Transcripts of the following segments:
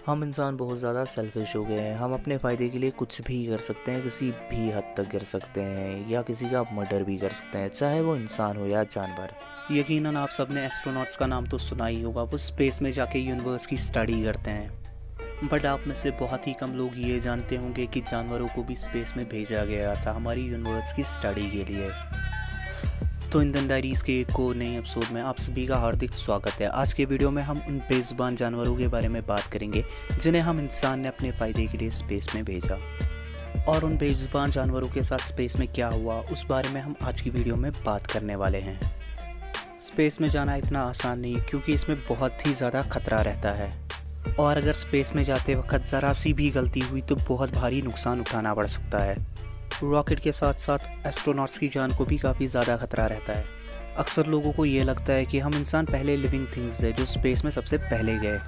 हम इंसान बहुत ज़्यादा सेल्फिश हो गए हैं। हम अपने फ़ायदे के लिए कुछ भी कर सकते हैं, किसी भी हद तक कर सकते हैं या किसी का मर्डर भी कर सकते हैं, चाहे वो इंसान हो या जानवर। यकीनन आप सबने एस्ट्रोनॉट्स का नाम तो सुना ही होगा। वो स्पेस में जाके यूनिवर्स की स्टडी करते हैं। बट आप में से बहुत ही कम लोग ये जानते होंगे कि जानवरों को भी स्पेस में भेजा गया था हमारी यूनिवर्स की स्टडी के लिए। तो इंडियन डायरीज़ के एक और नए एपिसोड में आप सभी का हार्दिक स्वागत है। आज के वीडियो में हम उन बेज़ुबान जानवरों के बारे में बात करेंगे जिन्हें हम इंसान ने अपने फ़ायदे के लिए स्पेस में भेजा, और उन बेज़ुबान जानवरों के साथ स्पेस में क्या हुआ उस बारे में हम आज की वीडियो में बात करने वाले हैं। स्पेस में जाना इतना आसान नहीं क्योंकि इसमें बहुत ही ज़्यादा खतरा रहता है, और अगर स्पेस में जाते वक्त ज़रा सी भी गलती हुई तो बहुत भारी नुकसान उठाना पड़ सकता है। रॉकेट के साथ साथ एस्ट्रोनॉट्स की जान को भी काफ़ी ज़्यादा खतरा रहता है। अक्सर लोगों को ये लगता है कि हम इंसान पहले लिविंग थिंग्स है जो स्पेस में सबसे पहले गए,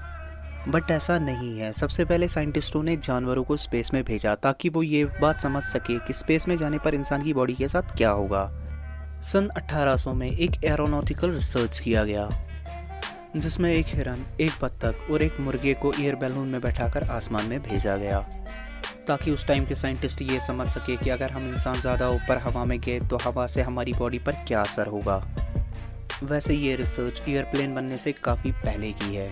बट ऐसा नहीं है। सबसे पहले साइंटिस्टों ने जानवरों को स्पेस में भेजा ताकि वो ये बात समझ सके कि स्पेस में जाने पर इंसान की बॉडी के साथ क्या होगा। सन 1800 में एक एरोनॉटिकल रिसर्च किया गया जिसमें एक हिरन, एक बत्तख और एक मुर्गे को एयर बैलून में बैठाकर आसमान में भेजा गया ताकि उस टाइम के साइंटिस्ट ये समझ सके कि अगर हम इंसान ज़्यादा ऊपर हवा में गए तो हवा से हमारी बॉडी पर क्या असर होगा। वैसे ये रिसर्च एयरप्लेन बनने से काफ़ी पहले की है।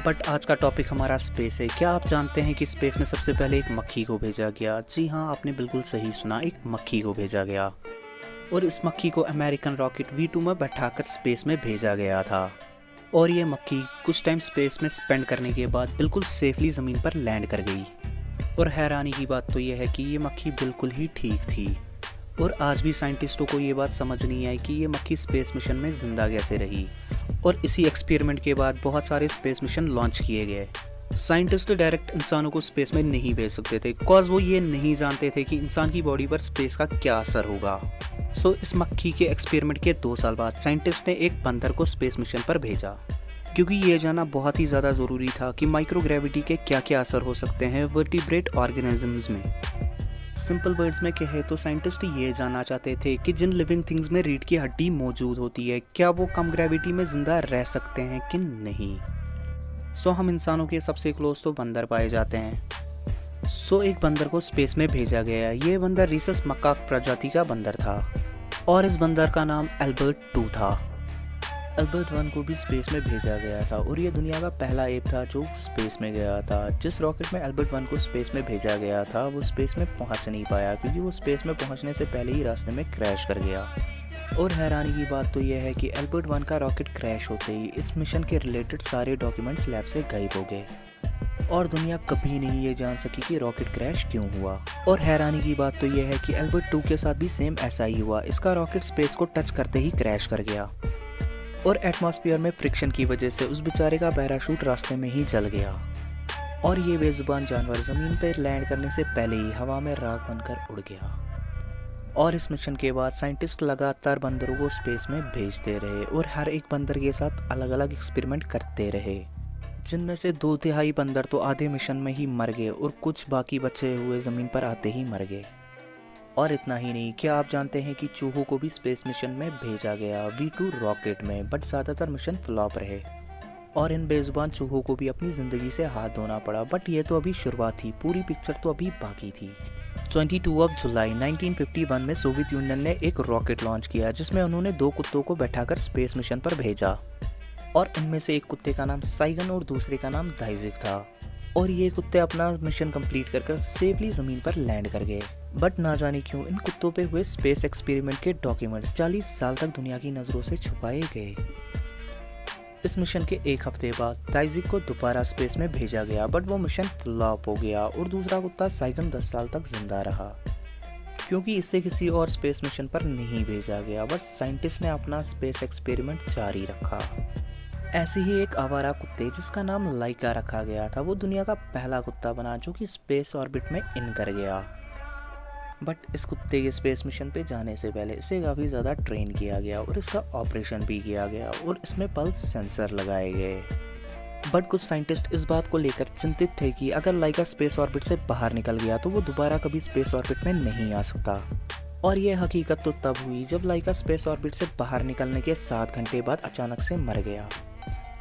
बट आज का टॉपिक हमारा स्पेस है। क्या आप जानते हैं कि स्पेस में सबसे पहले एक मक्खी को भेजा गया? जी हाँ, आपने बिल्कुल सही सुना, एक मक्खी को भेजा गया। और इस मक्खी को अमेरिकन रॉकेट V2 में बैठाकर स्पेस में भेजा गया था। और ये मक्खी कुछ टाइम स्पेस में स्पेंड करने के बाद बिल्कुल सेफली ज़मीन पर लैंड कर गई। और हैरानी की बात तो यह है कि ये मक्खी बिल्कुल ही ठीक थी, और आज भी साइंटिस्टों को ये बात समझ नहीं आई कि ये मक्खी स्पेस मिशन में ज़िंदा कैसे रही। और इसी एक्सपेरिमेंट के बाद बहुत सारे स्पेस मिशन लॉन्च किए गए। साइंटिस्ट डायरेक्ट इंसानों को स्पेस में नहीं भेज सकते थे बिकॉज वो ये नहीं जानते थे कि इंसान की बॉडी पर स्पेस का क्या असर होगा। सो इस मक्खी के एक्सपेरिमेंट के 2 साल बाद साइंटिस्ट ने एक बंदर को स्पेस मिशन पर भेजा, क्योंकि ये जानना बहुत ही ज़्यादा ज़रूरी था कि माइक्रोग्रेविटी के क्या क्या असर हो सकते हैं वर्टिब्रेट ऑर्गेनिजम्स में। सिंपल वर्ड्स में कहे तो साइंटिस्ट ये जानना चाहते थे कि जिन लिविंग थिंग्स में रीढ़ की हड्डी मौजूद होती है क्या वो कम ग्रेविटी में ज़िंदा रह सकते हैं कि नहीं। सो हम इंसानों के सबसे क्लोज तो बंदर पाए जाते हैं। सो एक बंदर को स्पेस में भेजा गया। ये बंदर रीसस मकाक प्रजाति का बंदर था, और इस बंदर का नाम एल्बर्ट 2 था। एल्बर्ट 1 को भी स्पेस में भेजा गया था, और ये दुनिया का पहला एप था जो स्पेस में गया था। जिस रॉकेट में एल्बर्ट 1 को स्पेस में भेजा गया था वो स्पेस में पहुंच नहीं पाया क्योंकि वो स्पेस में पहुंचने से पहले ही रास्ते में क्रैश कर गया। और हैरानी की बात तो यह है कि एल्बर्ट 1 का रॉकेट क्रैश होते ही इस मिशन के रिलेटेड सारे डॉक्यूमेंट्स लैब से गायब हो गए, और दुनिया कभी नहीं ये जान सकी कि रॉकेट क्रैश क्यों हुआ। और हैरानी की बात तो यह है कि एल्बर्ट 2 के साथ भी सेम ऐसा ही हुआ। इसका रॉकेट स्पेस को टच करते ही क्रैश कर गया, और एटमॉस्फेयर में फ्रिक्शन की वजह से उस बेचारे का पैराशूट रास्ते में ही जल गया। और ये बेजुबान जानवर ज़मीन पर लैंड करने से पहले ही हवा में राख बनकर उड़ गया। और इस मिशन के बाद साइंटिस्ट लगातार बंदरों को स्पेस में भेजते रहे और हर एक बंदर के साथ अलग अलग एक्सपेरिमेंट करते रहे, जिनमें से 2/3 बंदर तो आधे मिशन में ही मर गए और कुछ बाकी बचे हुए ज़मीन पर आते ही मर गए। और इतना ही नहीं, क्या आप जानते हैं कि चूहों को भी स्पेस मिशन में भेजा गया V2 रॉकेट में, बट ज़्यादातर मिशन फ्लॉप रहे, और इन बेजुबान चूहों को भी अपनी ज़िंदगी से हाथ धोना पड़ा। बट ये तो अभी शुरुआत थी, पूरी पिक्चर तो अभी बाकी थी। 22 जुलाई 1951 में सोवियत यूनियन ने एक रॉकेट लॉन्च किया जिसमें उन्होंने 2 कुत्तों को बैठाकर स्पेस मिशन पर भेजा, और इनमें से एक कुत्ते का नाम साइगन और दूसरे का नाम दाइजिक था। और ये कुत्ते अपना मिशन कंप्लीट कर सेफली ज़मीन पर लैंड कर गए। बट ना जाने क्यों इन कुत्तों पे हुए स्पेस एक्सपेरिमेंट के डॉक्यूमेंट्स 40 साल तक दुनिया की नज़रों से छुपाए गए। इस मिशन के 1 हफ्ते बाद दाइजिक को दोबारा स्पेस में भेजा गया, बट वो मिशन फ्लॉप हो गया, और दूसरा कुत्ता साइगन 10 साल तक जिंदा रहा क्योंकि इसे किसी और स्पेस मिशन पर नहीं भेजा गया। बट साइंटिस्ट ने अपना स्पेस एक्सपेरिमेंट जारी रखा। ऐसे ही एक आवारा कुत्ते जिसका नाम लाइका रखा गया था, वो दुनिया का पहला कुत्ता बना जो कि स्पेस ऑर्बिट में इन कर गया। बट इस कुत्ते के स्पेस मिशन पे जाने से पहले इसे काफ़ी ज़्यादा ट्रेन किया गया, और इसका ऑपरेशन भी किया गया, और इसमें पल्स सेंसर लगाए गए। बट कुछ साइंटिस्ट इस बात को लेकर चिंतित थे कि अगर लाइका स्पेस ऑर्बिट से बाहर निकल गया तो वो दोबारा कभी स्पेस ऑर्बिट में नहीं आ सकता। और ये हकीकत तो तब हुई जब लाइका स्पेस ऑर्बिट से बाहर निकलने के 7 घंटे बाद अचानक से मर गया।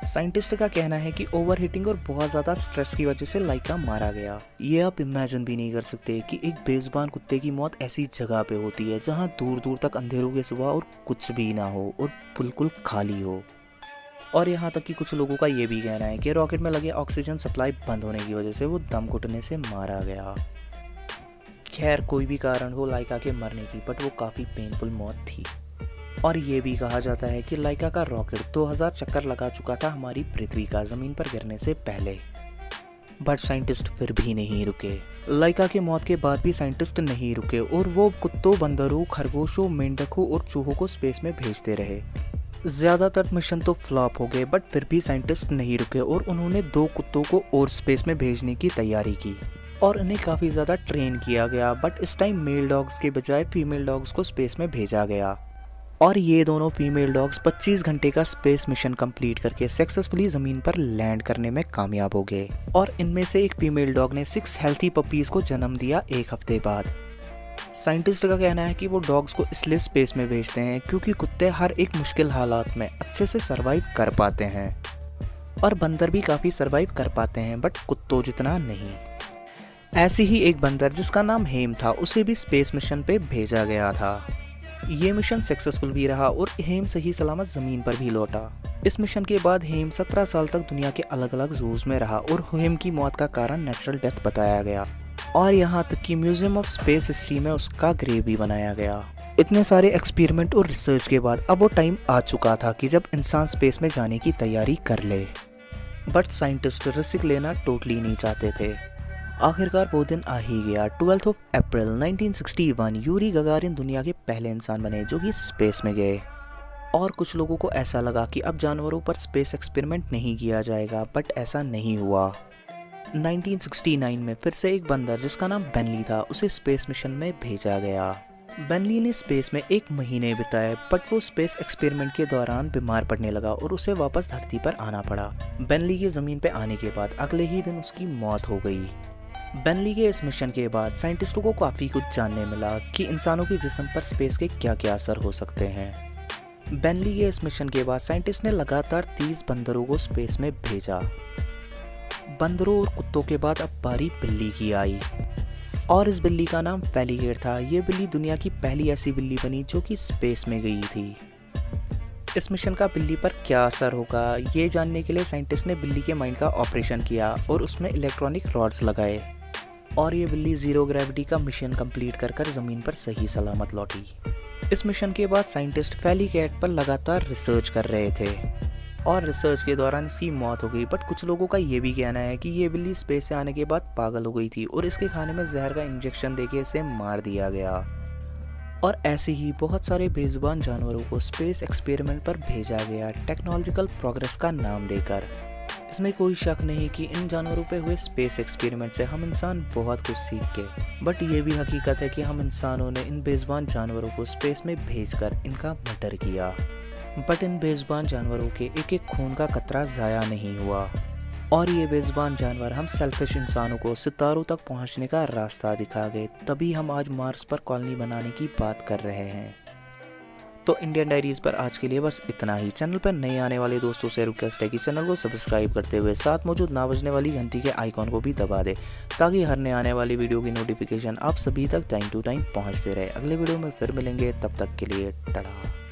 साइंटिस्ट का कहना है कि ओवर हीटिंग और बहुत ज़्यादा स्ट्रेस की वजह से लाइका मारा गया। ये आप इमेजिन भी नहीं कर सकते कि एक बेजुबान कुत्ते की मौत ऐसी जगह पे होती है जहाँ दूर दूर तक अंधेरों के सुबह और कुछ भी ना हो और बिल्कुल खाली हो। और यहाँ तक कि कुछ लोगों का ये भी कहना है कि रॉकेट में लगे ऑक्सीजन सप्लाई बंद होने की वजह से वो दम घुटने से मारा गया। खैर कोई भी कारण हो लाइका के मरने की, बट वो काफ़ी पेनफुल मौत थी। और ये भी कहा जाता है कि लाइका का रॉकेट 2000 चक्कर लगा चुका था हमारी पृथ्वी का ज़मीन पर गिरने से पहले। बट साइंटिस्ट फिर भी नहीं रुके। लाइका की मौत के बाद भी साइंटिस्ट नहीं रुके और वो कुत्तों, बंदरों, खरगोशों, मेंढकों और चूहों को स्पेस में भेजते रहे। ज़्यादातर मिशन तो फ्लॉप हो गए, बट फिर भी साइंटिस्ट नहीं रुके और उन्होंने 2 कुत्तों को और स्पेस में भेजने की तैयारी की और इन्हें काफ़ी ज़्यादा ट्रेन किया गया। बट इस टाइम मेल डॉग्स के बजाय फीमेल डॉग्स को स्पेस में भेजा गया और ये दोनों फीमेल डॉग्स 25 घंटे का स्पेस मिशन कंप्लीट करके सक्सेसफुली ज़मीन पर लैंड करने में कामयाब हो गए। और इनमें से एक फीमेल डॉग ने 6 हेल्थी पपीज़ को जन्म दिया 1 हफ्ते बाद। साइंटिस्ट का कहना है कि वो डॉग्स को इसलिए स्पेस में भेजते हैं क्योंकि कुत्ते हर एक मुश्किल हालात में अच्छे से सर्वाइव कर पाते हैं और बंदर भी काफ़ी सर्वाइव कर पाते हैं, बट कुत्तों जितना नहीं। ऐसी ही एक बंदर जिसका नाम हेम था, उसे भी स्पेस मिशन पे भेजा गया था। ये मिशन सक्सेसफुल भी रहा और हेम सही सलामत ज़मीन पर भी लौटा। इस मिशन के बाद हेम 17 साल तक दुनिया के अलग अलग जूज में रहा और हेम की मौत का कारण नेचुरल डेथ बताया गया और यहाँ तक कि म्यूजियम ऑफ स्पेस हिस्ट्री में उसका ग्रेव भी बनाया गया। इतने सारे एक्सपेरिमेंट और रिसर्च के बाद अब वो टाइम आ चुका था कि जब इंसान स्पेस में जाने की तैयारी कर ले, बट साइंटिस्ट रिस्क लेना टोटली नहीं चाहते थे। आखिरकार वो दिन आ ही गया। 12 अप्रैल 1961 यूरी गगारिन दुनिया के पहले इंसान बने जो कि स्पेस में गए। और कुछ लोगों को ऐसा लगा कि अब जानवरों पर स्पेस एक्सपेरिमेंट नहीं किया जाएगा, बट ऐसा नहीं हुआ। 1969 में फिर से एक बंदर जिसका नाम बेनली था, उसे स्पेस मिशन में भेजा गया। बेनली ने स्पेस में 1 महीने बिताए, बट वो स्पेस एक्सपेरिमेंट के दौरान बीमार पड़ने लगा और उसे वापस धरती पर आना पड़ा। बेनली के ज़मीन पर आने के बाद अगले ही दिन उसकी मौत हो गई। बेनली के इस मिशन के बाद साइंटिस्टों को काफ़ी कुछ जानने मिला कि इंसानों के जिस्म पर स्पेस के क्या क्या असर हो सकते हैं। बेनली के इस मिशन के बाद साइंटिस्ट ने लगातार 30 बंदरों को स्पेस में भेजा। बंदरों और कुत्तों के बाद अब बारी बिल्ली की आई और इस बिल्ली का नाम फेलिगेट था। ये बिल्ली दुनिया की पहली ऐसी बिल्ली बनी जो कि स्पेस में गई थी। इस मिशन का बिल्ली पर क्या असर होगा ये जानने के लिए साइंटिस्ट ने बिल्ली के माइंड का ऑपरेशन किया और उसमें इलेक्ट्रॉनिक रॉड्स लगाए और ये बिल्ली 0 ग्रेविटी का मिशन कंप्लीट कर ज़मीन पर सही सलामत लौटी। इस मिशन के बाद साइंटिस्ट फेलिगेट पर लगातार रिसर्च कर रहे थे और रिसर्च के दौरान इसकी मौत हो गई। बट कुछ लोगों का ये भी कहना है कि ये बिल्ली स्पेस से आने के बाद पागल हो गई थी और इसके खाने में जहर का इंजेक्शन देके इसे मार दिया गया। और ऐसे ही बहुत सारे बेजुबान जानवरों को स्पेस एक्सपेरिमेंट पर भेजा गया टेक्नोलॉजिकल प्रोग्रेस का नाम देकर। इसमें कोई शक नहीं कि इन जानवरों पे हुए स्पेस एक्सपेरिमेंट से हम इंसान बहुत कुछ सीख गए, बट ये भी हकीकत है कि हम इंसानों ने इन बेजुबान जानवरों को स्पेस में भेजकर इनका मर्डर किया। बट इन बेजुबान जानवरों के एक एक खून का कतरा ज़ाया नहीं हुआ और ये बेजुबान जानवर हम सेल्फिश इंसानों को सितारों तक पहुंचने का रास्ता दिखा गए, तभी हम आज मार्स पर कॉलोनी बनाने की बात कर रहे हैं। तो इंडियन डायरीज पर आज के लिए बस इतना ही। चैनल पर नए आने वाले दोस्तों से रिक्वेस्ट है कि चैनल को सब्सक्राइब करते हुए साथ मौजूद ना बजने वाली घंटी के आइकॉन को भी दबा दे ताकि हर नए आने वाली वीडियो की नोटिफिकेशन आप सभी तक टाइम टू टाइम पहुंचते रहे। अगले वीडियो में फिर मिलेंगे, तब तक के लिए टाटा।